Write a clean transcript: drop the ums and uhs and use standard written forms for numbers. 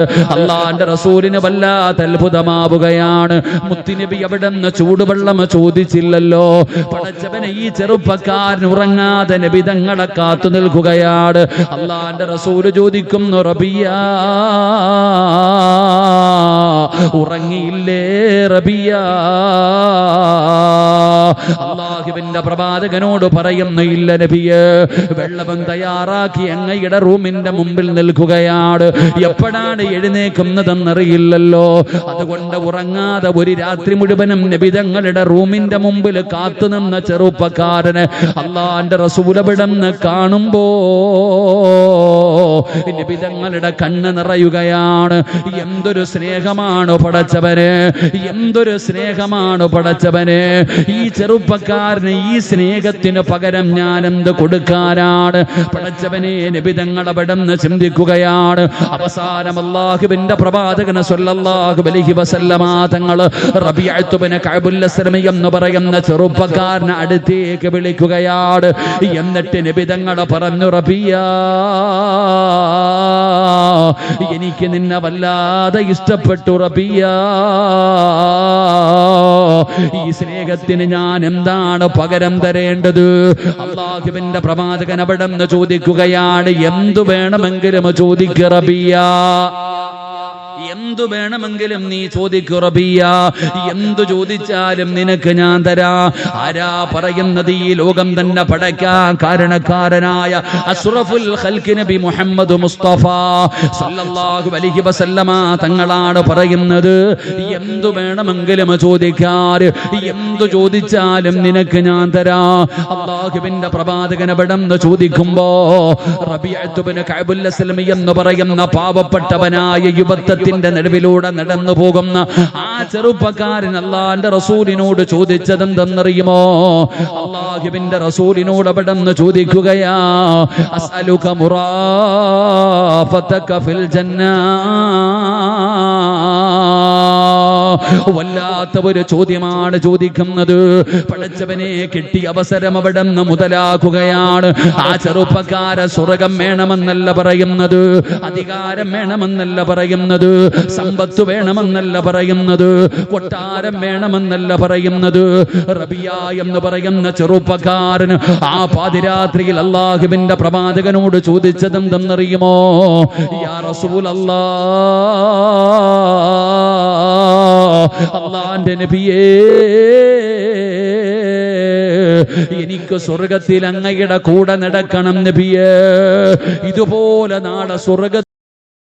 അള്ളാന്റെ റസൂലിന് വല്ലാത്ത അത്ഭുതമാവുകയാണ്. മുത്തുനബി അവിടുന്ന് ചൂടുവെള്ളം ചോദിച്ചില്ലല്ലോ. പടച്ചവനെ, ഈ ചെറുപ്പക്കാരൻ ഉറങ്ങാതെ നബി തങ്ങളെ കാത്തു നിൽക്കുകയാണ്. അള്ളാന്റെ റസൂല് ചോദിക്കുന്നു, റബിയ ഉറങ്ങിയില്ലേ റബിയ? അള്ളാഹുവിന്റെ പ്രവാചകനോട് പറയുന്നു, ഇല്ല നബിയെ. വെള്ളം തയ്യാറാക്കി അങ്ങയുടെ റൂമിന്റെ മുമ്പിൽ നിൽക്കുകയാണ്. എപ്പോഴാണ് എഴുന്നേക്കുന്നതെന്നറിയില്ലല്ലോ. അതുകൊണ്ട് ഉറങ്ങാതെ ഒരു രാത്രി മുഴുവനും നബി തങ്ങളുടെ റൂമിന്റെ മുമ്പിൽ കാത്തുനിന്ന ചെറുപ്പക്കാരന് അള്ളാന്റെ റസൂൽ അവിടുന്ന് കാണുമ്പോ നബി തങ്ങളുടെ കണ്ണ് നിറയുകയാണ്. എന്തൊരു സ്നേഹമാണ് പടച്ചവന്, എന്തൊരു സ്നേഹമാണ് പടച്ചവന്. ഈ ചെറുപ്പക്കാരന് ഈ സ്നേഹത്തിന് പകരം ഞാൻ എന്ത് കൊടുക്കാനാണ് പടച്ചവനെ? നബി തങ്ങൾ അവിടുന്ന് ചിന്തിക്കുകയാണ്. അവസാനം അല്ലാഹുവിന്റെ പ്രവാചകൻ സ്വല്ലല്ലാഹു അലൈഹി വസല്ലമ തങ്ങൾ റബീഅത്ത് ഇബ്നു കഅബുൽ അസ്ലമി എന്ന് പറയുന്ന ചെറുപ്പക്കാരനെ അടുത്തേക്ക് വിളിക്കുകയാണ്. എന്നിട്ട് നബി തങ്ങൾ പറഞ്ഞു, റബിയ, എനിക്ക് നിന്നെ വല്ലാതെ ഇഷ്ടപ്പെട്ടു റബിയ. ഈ സ്നേഹത്തിന് ഞാൻ എന്താണ് പകരം തരേണ്ടത്? അല്ലാഹുവിന്റെ പ്രവാചകൻ അവിടുന്ന് ചോദിക്കുകയാണ്, എന്തു വേണമെങ്കിലും ചോദിക്കുക റബിയ, എന്തു വേണമെങ്കിലും നീ ചോദിക്കു റബിയ. എന്തു ചോദിച്ചാലും നിനക്ക് ഞാൻ തരാ. ആരാ പറയുന്നത്? ഈ ലോകം തന്നെ പടയ്ക്കാൻ കാരണക്കാരനായ അഷ്റഫുൽ ഖൽഖ് നബി മുഹമ്മദ് മുസ്തഫ സല്ലല്ലാഹു അലൈഹി വസല്ലമ തങ്ങളാണ് പറയുന്നത്. എന്തു വേണമെങ്കിലും ചോദിക്കാൻ, എന്തു ചോദിച്ചാലും നിനക്ക് ഞാൻ തരാ. അല്ലാഹുവിന്റെ പ്രവാചകൻ അവിടുന്ന് ചോദിക്കുമ്പോ റബീഅത്ത് ഇബ്നു കഅബുൽ അസ്ലമി എന്ന് പറയുന്ന പാവപ്പെട്ടവനായ യുവത്വത്തിന്റെ നടുവിലൂടെ നടന്നു പോകുന്ന ആ ചെറുപ്പക്കാരൻ അല്ലാഹുവിന്റെ റസൂലിനോട് ചോദിച്ചതെന്തെന്നറിയുമോ? അല്ലാഹുവിന്റെ റസൂലിനോട് അവിടുന്ന് ചോദിക്കുകയാ, അസ്അലുക മുറാഫതക ഫിൽ ജന്ന. വല്ലാത്ത ഒരു ചോദ്യമാണ് ചോദിക്കുന്നത്. പടച്ചവനെ, കിട്ടിയ അവസരം അവിടുന്ന് മുതലാക്കുകയാണ്. ആ ചെറുപ്പക്കാര സ്വർഗം വേണമെന്നല്ല പറയുന്നത്, അധികാരം വേണമെന്നല്ല പറയുന്നത്, സമ്പത്ത് വേണമെന്നല്ല പറയുന്നത്, കൊട്ടാരം വേണമെന്നല്ല പറയുന്നത്. റബിയ എന്ന് പറയുന്ന ചെറുപ്പക്കാരൻ ആ പാതിരാത്രിയിൽ അല്ലാഹുവിന്റെ പ്രവാചകനോട് ചോദിച്ചതെന്തെന്നറിയുമോ? യാ റസൂലല്ലാഹ്, അല്ലാഹുവിന്റെ നബിയേ, എനിക്ക് സ്വർഗത്തിൽ അങ്ങയുടെ കൂടെ നടക്കണം നബിയേ. ഇതുപോലെ നാളെ സ്വർഗ